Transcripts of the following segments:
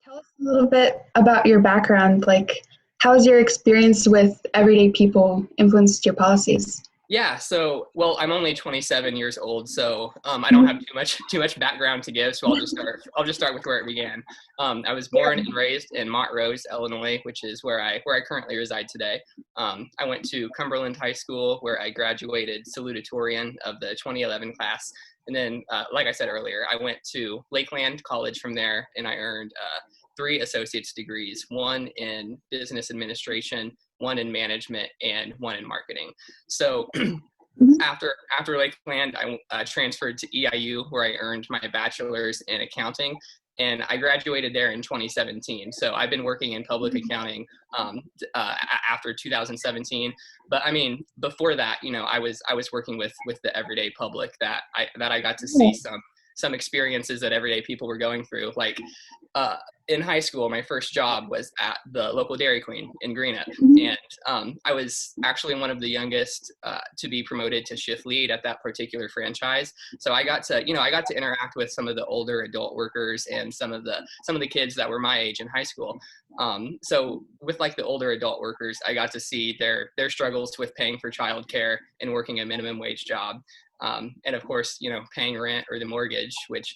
Tell us a little bit about your background. Like, how has your experience with everyday people influenced your policies? Yeah, well, I'm only 27 years old, so I don't have Mhm. too much background to give. So I'll just start with where it began. I was born and raised in Montrose, Illinois, which is where I currently reside today. I went to Cumberland High School, where I graduated salutatorian of the 2011 class, and then, like I said earlier, I went to Lakeland College from there, and I earned three associate's degrees: one in business administration, one in management, and one in marketing. So Mhm. after Lakeland, I transferred to EIU, where I earned my bachelor's in accounting, and I graduated there in 2017. So I've been working in public accounting after 2017. But I mean, before that, I was working with the everyday public that I got to see some experiences that everyday people were going through. Like uh, in high school, my first job was at the local Dairy Queen in Greenup, Mhm. and I was actually one of the youngest to be promoted to shift lead at that particular franchise. So I got to interact with some of the older adult workers and some of the kids that were my age in high school. So with like the older adult workers, I got to see their struggles with paying for childcare and working a minimum wage job. And of course, paying rent or the mortgage, which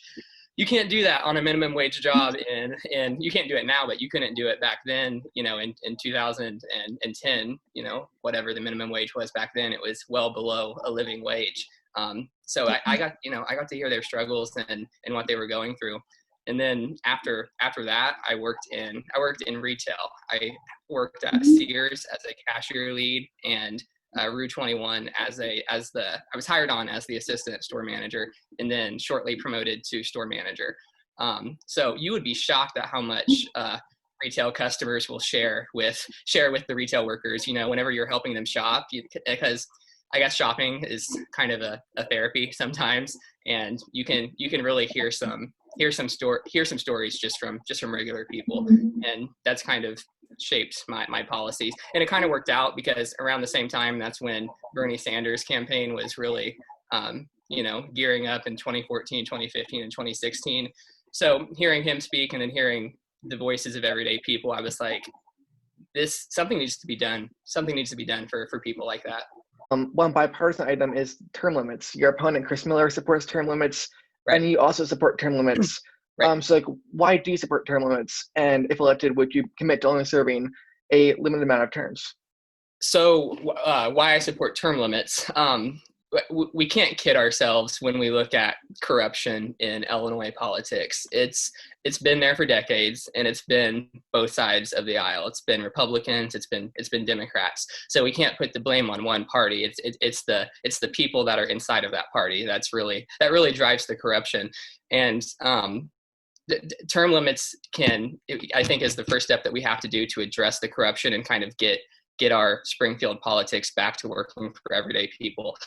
you can't do that on a minimum wage job, and you can't do it now, but you couldn't do it back then, in 2010, whatever the minimum wage was back then, it was well below a living wage. So I got to hear their struggles and what they were going through. And then after that, I worked in retail. I worked at Mhm. Sears as a cashier lead, and Rue 21 I was hired on as the assistant store manager, and then shortly promoted to store manager. So you would be shocked at how much retail customers will share with the retail workers. Whenever you're helping them shop, because I guess shopping is kind of a therapy sometimes, and you can really hear some stories just from regular people, Mhm. and that's kind of shaped my policies. And it kind of worked out because around the same time, that's when Bernie Sanders campaign was really gearing up in 2014, 2015, and 2016. So hearing him speak and then hearing the voices of everyday people, I was like, this something needs to be done. Something needs to be done for people like that. One bipartisan item is term limits. Your opponent, Chris Miller, supports term limits, Right. and you also support term limits. Right. So, like, why do you support term limits? And if elected, would you commit to only serving a limited amount of terms? So why I support term limits. We can't kid ourselves when we look at corruption in Illinois politics. It's been there for decades, and it's been both sides of the aisle. It's been Republicans, it's been Democrats. So we can't put the blame on one party. It's the people that are inside of that party that really drives the corruption. And term limits I think, is the first step that we have to do to address the corruption and kind of get our Springfield politics back to working for everyday people.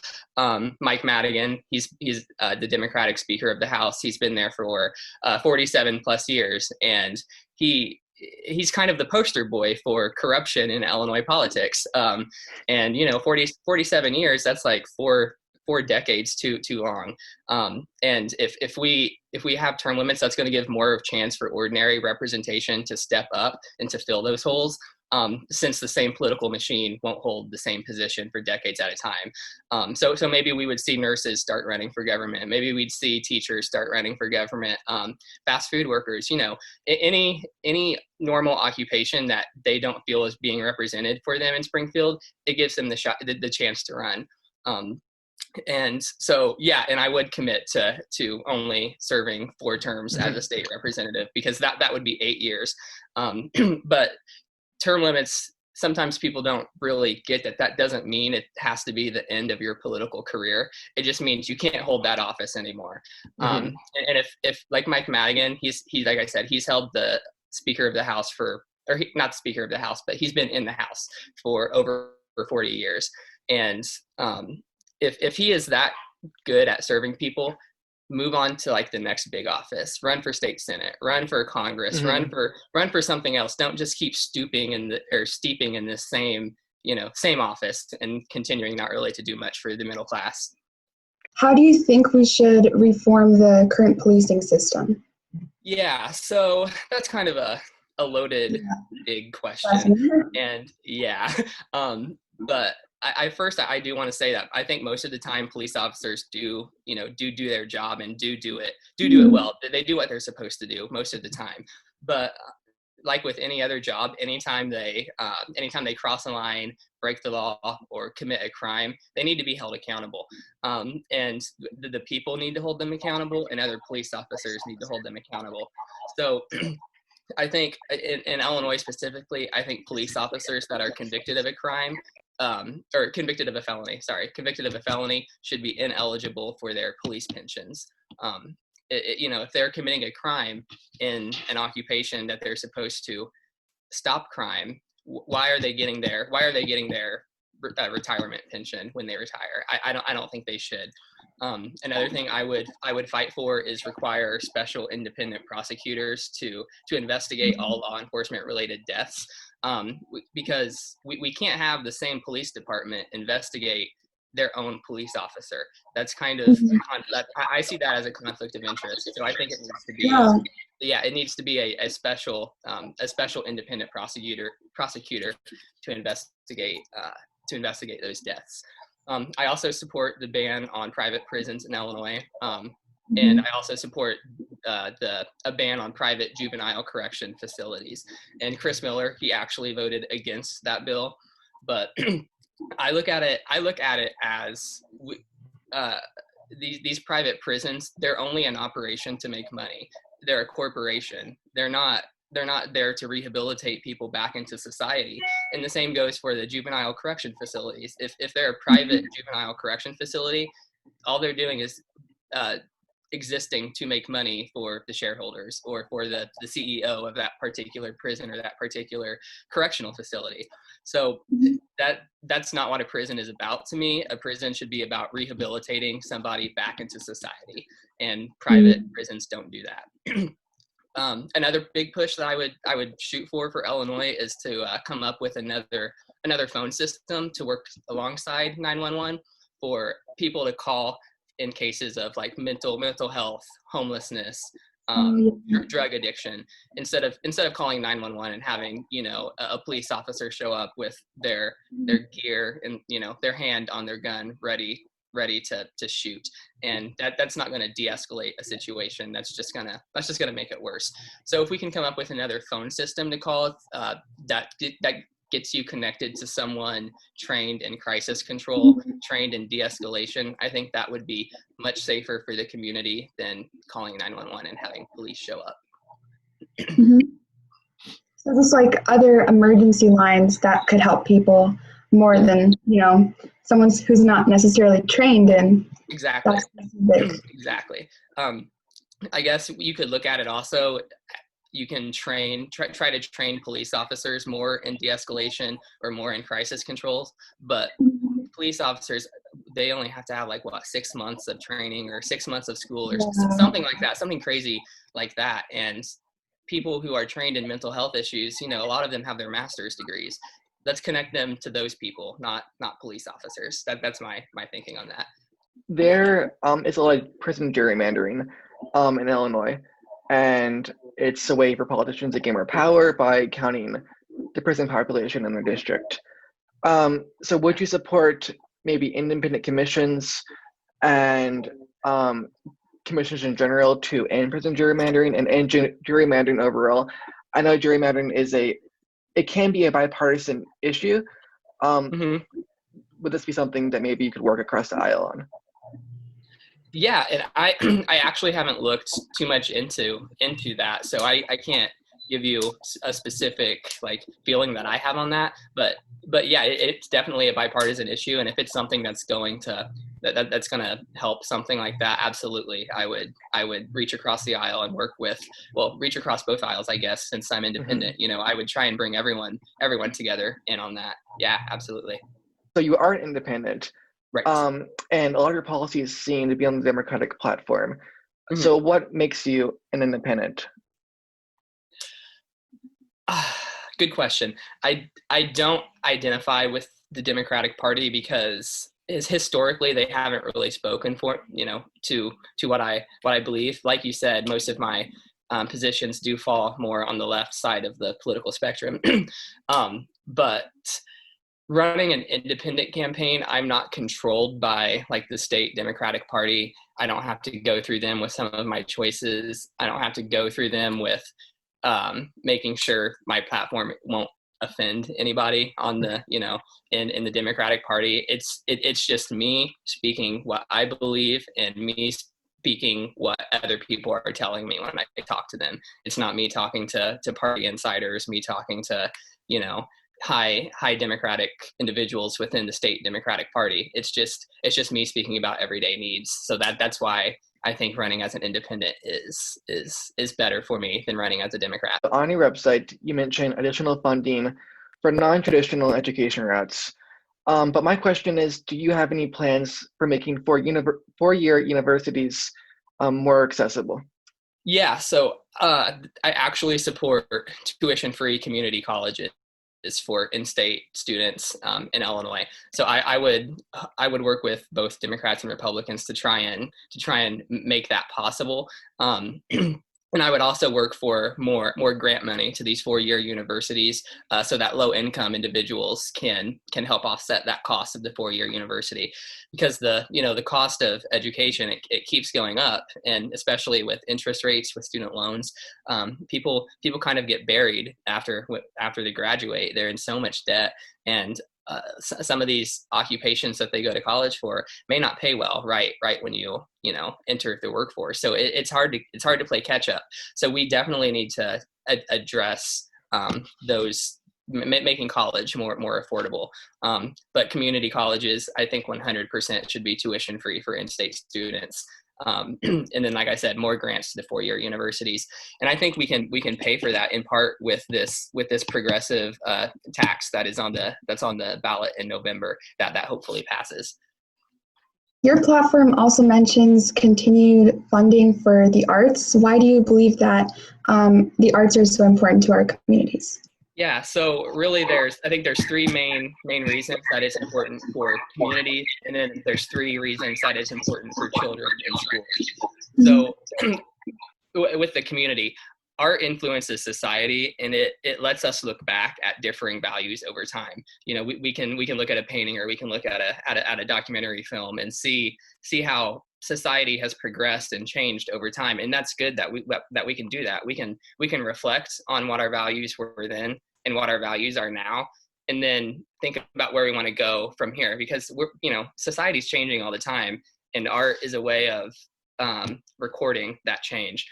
Mike Madigan, he's the Democratic Speaker of the House. He's been there for 47 plus years, and he's kind of the poster boy for corruption in Illinois politics. And 47 years, that's like four decades too long. And if we have term limits, that's going to give more of a chance for ordinary representation to step up and to fill those holes. Since the same political machine won't hold the same position for decades at a time. So maybe we would see nurses start running for government. Maybe we'd see teachers start running for government. Fast food workers, any normal occupation that they don't feel is being represented for them in Springfield, it gives them the chance to run. And so, yeah, and I would commit to only serving 4 terms as a Mhm. state representative, because that would be 8 years. But term limits, sometimes people don't really get that doesn't mean it has to be the end of your political career. It just means you can't hold that office anymore. Mhm. And if like Mike Madigan, he like I said, he's held the Speaker of the House not the Speaker of the House, but he's been in the House for over 40 years. And if he is that good at serving people, move on to like the next big office, run for state senate, run for Congress, run Mhm. for something else. Don't just keep steeping in this same office and continuing not really to do much for the middle class. How do you think we should reform the current policing system? Yeah, so that's kind of a loaded, big question. And yeah, but I first, I do want to say that I think most of the time police officers do their job and do it well. They do what they're supposed to do most of the time. But like with any other job, anytime they cross a line, break the law, or commit a crime, they need to be held accountable. And the people need to hold them accountable, and other police officers need to hold them accountable. So I think in Illinois specifically, I think police officers that are convicted of a crime, or convicted of a felony should be ineligible for their police pensions. If they're committing a crime in an occupation that they're supposed to stop crime, why are they getting their retirement pension when they retire? I don't think they should. Another thing I would fight for is require special independent prosecutors to investigate all law enforcement related deaths, because we can't have the same police department investigate their own police officer. That's kind of I see that as a conflict of interest. So I think it needs to be it needs to be a special independent prosecutor to investigate those deaths. I also support the ban on private prisons in Illinois, and I also support a ban on private juvenile correction facilities. And Chris Miller, he actually voted against that bill, but I look at it as these private prisons, they're only an operation to make money. They're a corporation. They're not there to rehabilitate people back into society. And the same goes for the juvenile correction facilities. If they're a private juvenile correction facility, all they're doing is existing to make money for the shareholders or for the CEO of that particular prison or that particular correctional facility. So that's not what a prison is about to me. A prison should be about rehabilitating somebody back into society, and private prisons don't do that. Another big push that I would shoot for Illinois is to come up with another phone system to work alongside 911 for people to call in cases of like mental health, homelessness, drug addiction, instead of calling 911 and having a police officer show up with their gear and their hand on their gun ready to shoot. And that's not going to de-escalate a situation. That's just gonna make it worse. So if we can come up with another phone system to call that gets you connected to someone trained in crisis control, trained in de-escalation, I think that would be much safer for the community than calling 911 and having police show up. So just like other emergency lines that could help people more than someone who's not necessarily trained in. Exactly. Exactly. I guess you could look at it also. You can try to train police officers more in de-escalation or more in crisis controls, but police officers, they only have to have 6 months of training or 6 months of school or something like that, something crazy like that. And people who are trained in mental health issues, a lot of them have their master's degrees. Let's connect them to those people, not police officers. That's my thinking on that. There is a lot of prison gerrymandering in Illinois, and it's a way for politicians to gain more power by counting the prison population in their district. So would you support maybe independent commissions and commissions in general to end prison gerrymandering and end gerrymandering overall? I know gerrymandering it can be a bipartisan issue. Would this be something that maybe you could work across the aisle on? Yeah, and I actually haven't looked too much into that, so I can't give you a specific feeling that I have on that. But yeah, it's definitely a bipartisan issue, and if it's something that's going to help something like that, absolutely, I would reach across the aisle and reach across both aisles, I guess, since I'm independent. I would try and bring everyone together in on that. Yeah, absolutely. So you are an independent. Right. And a lot of your policies seem to be on the Democratic platform. So what makes you an independent? Good question. I don't identify with the Democratic Party because historically they haven't really spoken for to what I believe. Like you said, most of my positions do fall more on the left side of the political spectrum. But running an independent campaign, I'm not controlled by like the state Democratic Party. I don't have to go through them with some of my choices. I don't have to go through them with making sure my platform won't offend anybody on the, in the Democratic Party. It's just me speaking what I believe and me speaking what other people are telling me when I talk to them. It's not me talking to party insiders, me talking to, high Democratic individuals within the state Democratic Party. It's just me speaking about everyday needs. So that's why I think running as an independent is better for me than running as a Democrat. On your website, you mentioned additional funding for non-traditional education routes. But my question is, do you have any plans for making four-year universities more accessible? Yeah, so I actually support tuition-free community colleges for in-state students in Illinois. So I would work with both Democrats and Republicans to try and make that possible. And I would also work for more grant money to these four-year universities so that low-income individuals can help offset that cost of the four-year university, because the cost of education, it keeps going up, and especially with interest rates with student loans, people kind of get buried after they graduate. They're in so much debt, and some of these occupations that they go to college for may not pay well right when you enter the workforce. So it's hard to play catch up. So we definitely need to address those, making college more affordable. But community colleges, I think 100% should be tuition free for in-state students. And then, like I said, more grants to the four-year universities. And I think we can pay for that in part with this progressive tax that's on the ballot in November that hopefully passes. Your platform also mentions continued funding for the arts. Why do you believe that the arts are so important to our communities? Yeah, so really I think there's three main reasons that it's important for communities, and then there's three reasons that it's important for children in schools. So with the community, art influences society, and it lets us look back at differing values over time. We can look at a painting, or we can look at a documentary film and see how society has progressed and changed over time. And that's good that we can do that. We can reflect on what our values were then and what our values are now, and then think about where we want to go from here, because society's changing all the time, and art is a way of recording that change.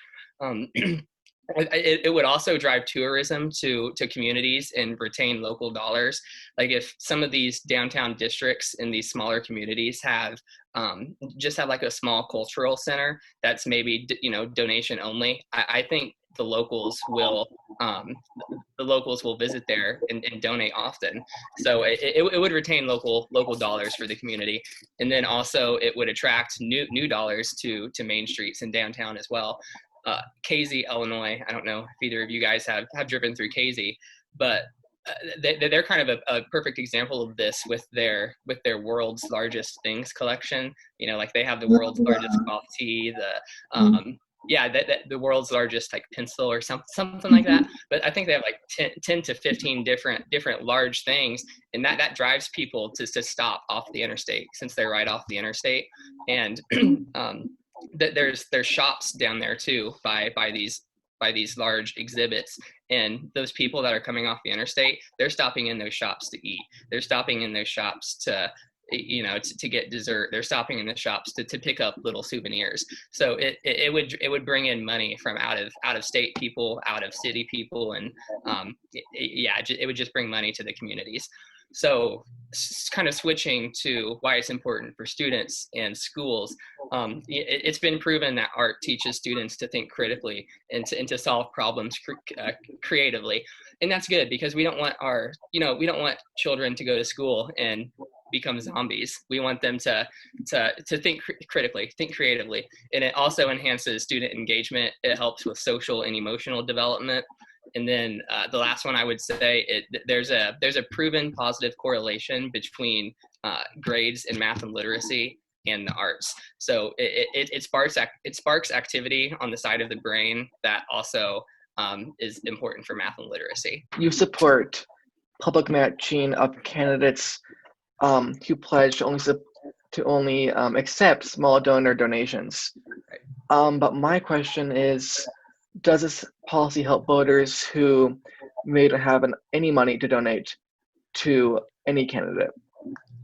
It would also drive tourism to communities and retain local dollars. Like if some of these downtown districts in these smaller communities have like a small cultural center that's maybe donation only, I think the locals will visit there and donate often. So it would retain local dollars for the community, and then also it would attract new dollars to Main Streets and downtown as well. Casey, Illinois, I don't know if either of you guys have driven through Casey, but they're kind of a perfect example of this with their world's largest things collection. Like they have the world's largest cloth tea, the world's largest like pencil or something like that. But I think they have like 10 to 15 different large things, and that drives people to stop off the interstate, since they're right off the interstate. And there's shops down there too by these large exhibits, and those people that are coming off the interstate, they're stopping in those shops to eat. They're stopping in those shops to get dessert. They're stopping in the shops to pick up little souvenirs. So it would bring in money from out of state people, out of city people, and it would just bring money to the communities. So kind of switching to why it's important for students and schools, it's been proven that art teaches students to think critically and to solve problems creatively. And that's good, because we don't want children to go to school and become zombies. We want them to think critically, think creatively. And it also enhances student engagement. It helps with social and emotional development. And then the last one I would say, there's a proven positive correlation between grades in math and literacy and the arts. So it sparks activity on the side of the brain that also is important for math and literacy. You support public matching of candidates who pledge to only accept small donor donations. Right. But my question is, does this policy help voters who may not have any money to donate to any candidate?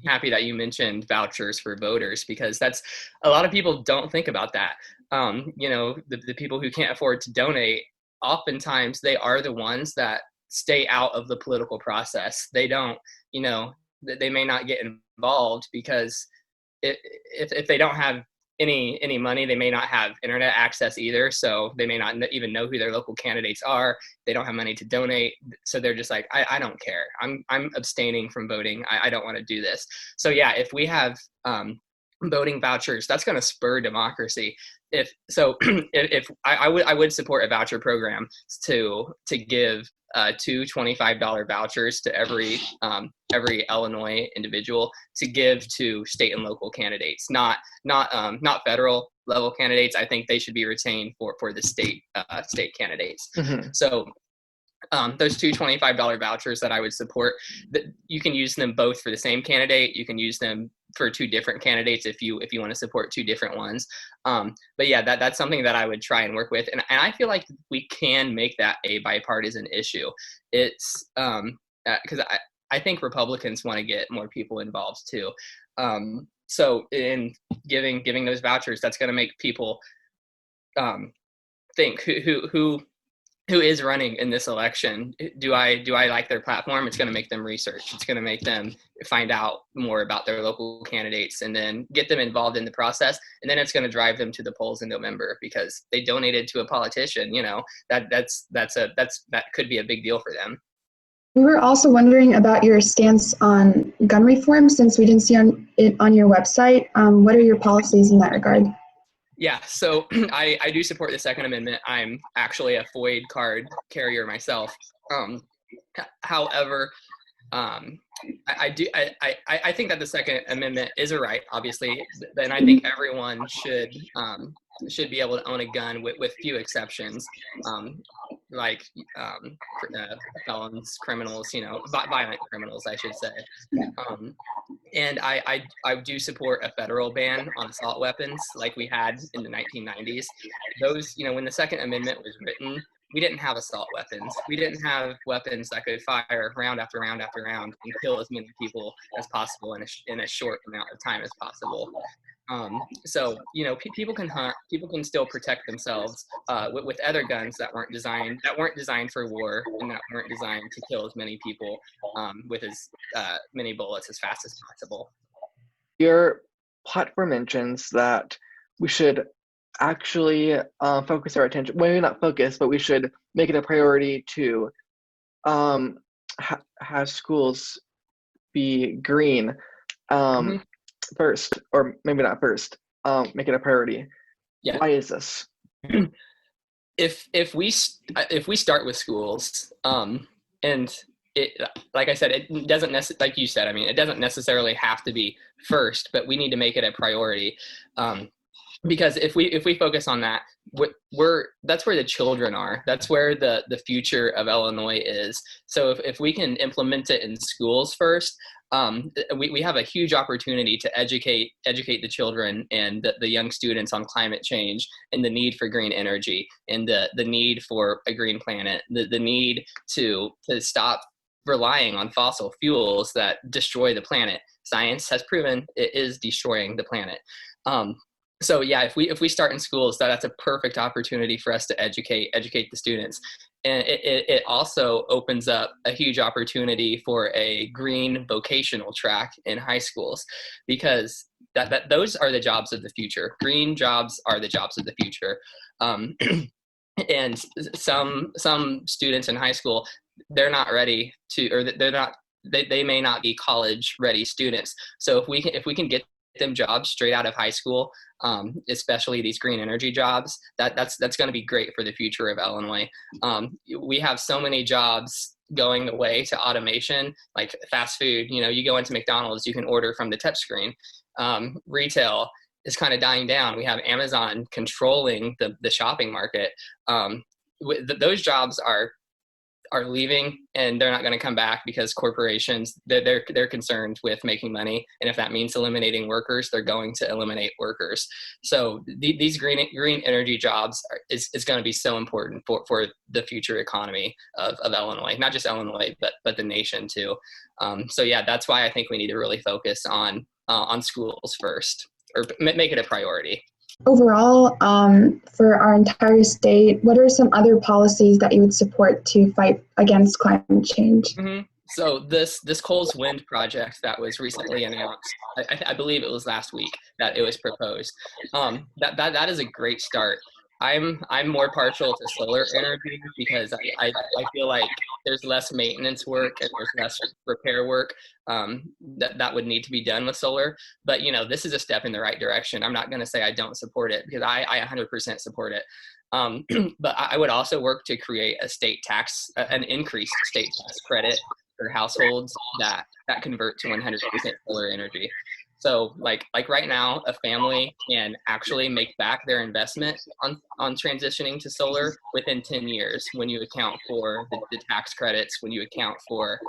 Happy that you mentioned vouchers for voters, because that's a lot of people don't think about that. The people who can't afford to donate, oftentimes they are the ones that stay out of the political process. They don't, they may not get involved because if they don't have any money, they may not have internet access either. So they may not even know who their local candidates are. They don't have money to donate. So they're just like, I don't care. I'm abstaining from voting. I don't want to do this. So yeah, if we have voting vouchers, that's going to spur democracy. If I would support a voucher program to give two $25 vouchers to every Illinois individual to give to state and local candidates, not federal level candidates. I think they should be retained for the state candidates. Mm-hmm. So those two $25 vouchers that I would support, that you can use them both for the same candidate. You can use them for two different candidates if you want to support two different ones. But yeah, that's something that I would try and work with. And I feel like we can make that a bipartisan issue. It's because I think Republicans want to get more people involved too. So in giving those vouchers, that's going to make people think who is running in this election. Do I like their platform? It's going to make them research. It's going to make them find out more about their local candidates and then get them involved in the process. And then it's going to drive them to the polls in November because they donated to a politician. That could be a big deal for them. We were also wondering about your stance on gun reform, since we didn't see it on your website. What are your policies in that regard? Yeah, so I do support the Second Amendment. I'm actually a FOID card carrier myself. However, I think that the Second Amendment is a right, obviously, and I think everyone should be able to own a gun with few exceptions, like felons, criminals, violent criminals, I should say. And I do support a federal ban on assault weapons like we had in the 1990s. Those, when the Second Amendment was written, we didn't have assault weapons. We didn't have weapons that could fire round after round after round and kill as many people as possible in a short amount of time as possible. So people can hunt. People can still protect themselves with other guns that weren't designed for war and that weren't designed to kill as many people with as many bullets as fast as possible. Your platform mentions that we should actually focus our attention. Well, maybe not focus, but we should make it a priority to have schools be green. First, or maybe not first, make it a priority. Yeah. Why is this? If we start with schools, and it, like I said, it doesn't like you said, it doesn't necessarily have to be first, but we need to make it a priority. Because if we focus on that, that's where the children are. That's where the future of Illinois is. So if we can implement it in schools first, we have a huge opportunity to educate the children and the young students on climate change and the need for green energy and the need for a green planet, the need to stop relying on fossil fuels that destroy the planet. Science has proven it is destroying the planet. So yeah, if we start in schools, that's a perfect opportunity for us to educate the students. And it also opens up a huge opportunity for a green vocational track in high schools, because that those are the jobs of the future. Green jobs are the jobs of the future. And some students in high school, they're not ready to, or they may not be college ready students. So if we can get them jobs straight out of high school, especially these green energy jobs, that's going to be great for the future of Illinois. We have so many jobs going away to automation, like fast food. You go into McDonald's, you can order from the touch screen. retail is kind of dying down. We have Amazon controlling the shopping market. Those jobs are leaving, and they're not going to come back because corporations, they're concerned with making money, and if that means eliminating workers, they're going to eliminate workers. So these green energy jobs is going to be so important for the future economy of Illinois, not just Illinois, but the nation too. So yeah, that's why I think we need to really focus on schools first, or make it a priority. Overall, for our entire state, what are some other policies that you would support to fight against climate change? Mm-hmm. So this Coles Wind project that was recently announced, I believe it was last week that it was proposed. That is a great start. I'm more partial to solar energy because I feel like there's less maintenance work and there's less repair work that would need to be done with solar. But this is a step in the right direction. I'm not going to say I don't support it, because I 100% support it. But I would also work to create an increased state tax credit for households that convert to 100% solar energy. So like right now, a family can actually make back their investment on transitioning to solar within 10 years when you account for the tax credits, when you account for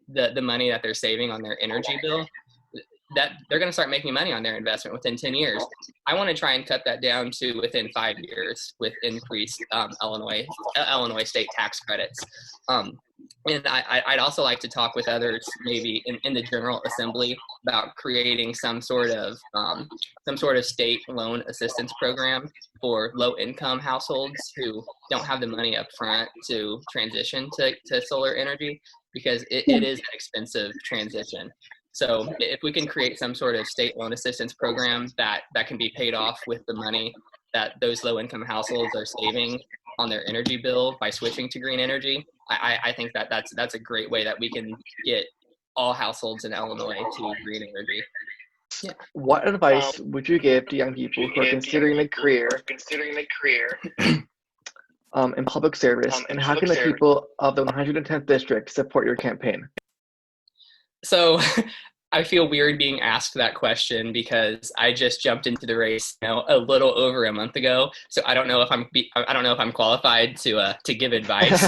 the money that they're saving on their energy bill, that they're going to start making money on their investment within 10 years. I want to try and cut that down to within 5 years with increased Illinois state tax credits. And I'd also like to talk with others, maybe in the General Assembly, about creating some sort of state loan assistance program for low-income households who don't have the money up front to transition to solar energy, because it is an expensive transition. So if we can create some sort of state loan assistance program that can be paid off with the money that those low-income households are saving on their energy bill by switching to green energy, I think that's a great way that we can get all households in Illinois to green energy. Yeah. What advice would you give to young people who are considering a career in public service, and how can the people of the 110th district support your campaign? So I feel weird being asked that question because I just jumped into the race a little over a month ago. So I don't know if I'm qualified to give advice.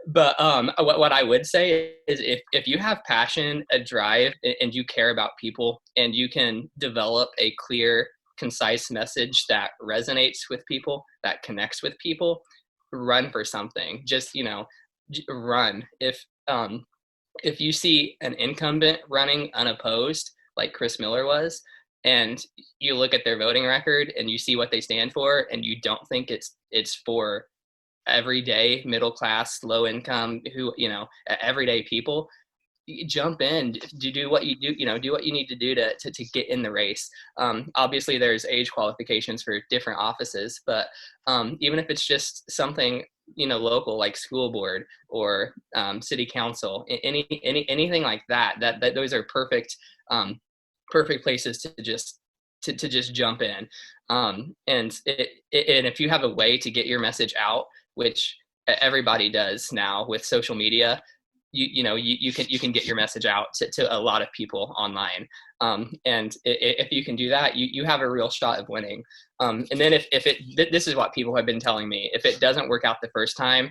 But what I would say is if you have passion, a drive, and you care about people, and you can develop a clear, concise message that resonates with people, that connects with people, run for something. Just run. If you see an incumbent running unopposed, like Chris Miller was, and you look at their voting record and you see what they stand for, and you don't think it's for everyday middle class, low income, everyday people, jump in, do what you do, do what you need to do to get in the race. Obviously there's age qualifications for different offices, but even if it's just something local, like school board or city council, anything like that those are perfect places to just jump in. And if you have a way to get your message out, which everybody does now with social media, you can get your message out to a lot of people online. And if you can do that, you have a real shot of winning. And then this is what people have been telling me, if it doesn't work out the first time,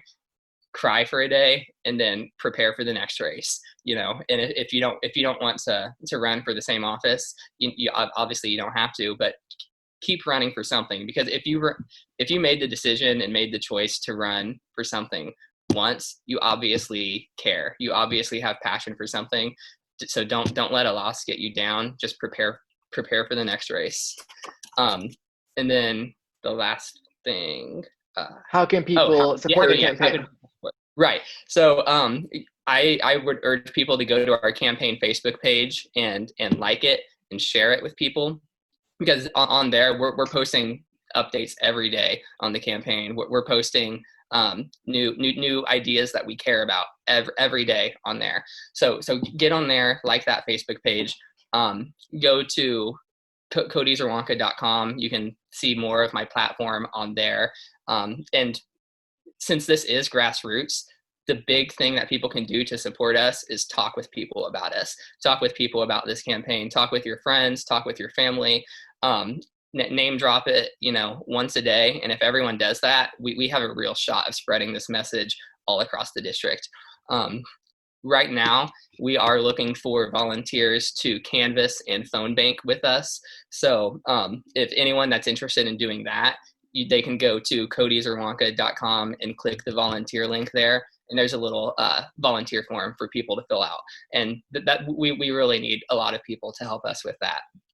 cry for a day and then prepare for the next race, and if you don't want to run for the same office, you obviously you don't have to, but keep running for something, because if you made the decision and made the choice to run for something once, you obviously care, you obviously have passion for something. So don't let a loss get you down. Just prepare for the next race. And then the last thing, how can people support your campaign? Right. So I would urge people to go to our campaign Facebook page and like it and share it with people, because on there we're posting updates every day on the campaign. We're posting new ideas that we care about every day on there. So get on there, like that Facebook page. Go to kodyczerwonka.com. You can see more of my platform on there. And since this is grassroots, the big thing that people can do to support us is talk with people about us, talk with people about this campaign, talk with your friends, talk with your family, name drop it, once a day. And if everyone does that, we have a real shot of spreading this message all across the district. Right now, we are looking for volunteers to canvass and phone bank with us. So if anyone that's interested in doing that, they can go to kodyczerwonka.com and click the volunteer link there. And there's a little volunteer form for people to fill out. And that we really need a lot of people to help us with that.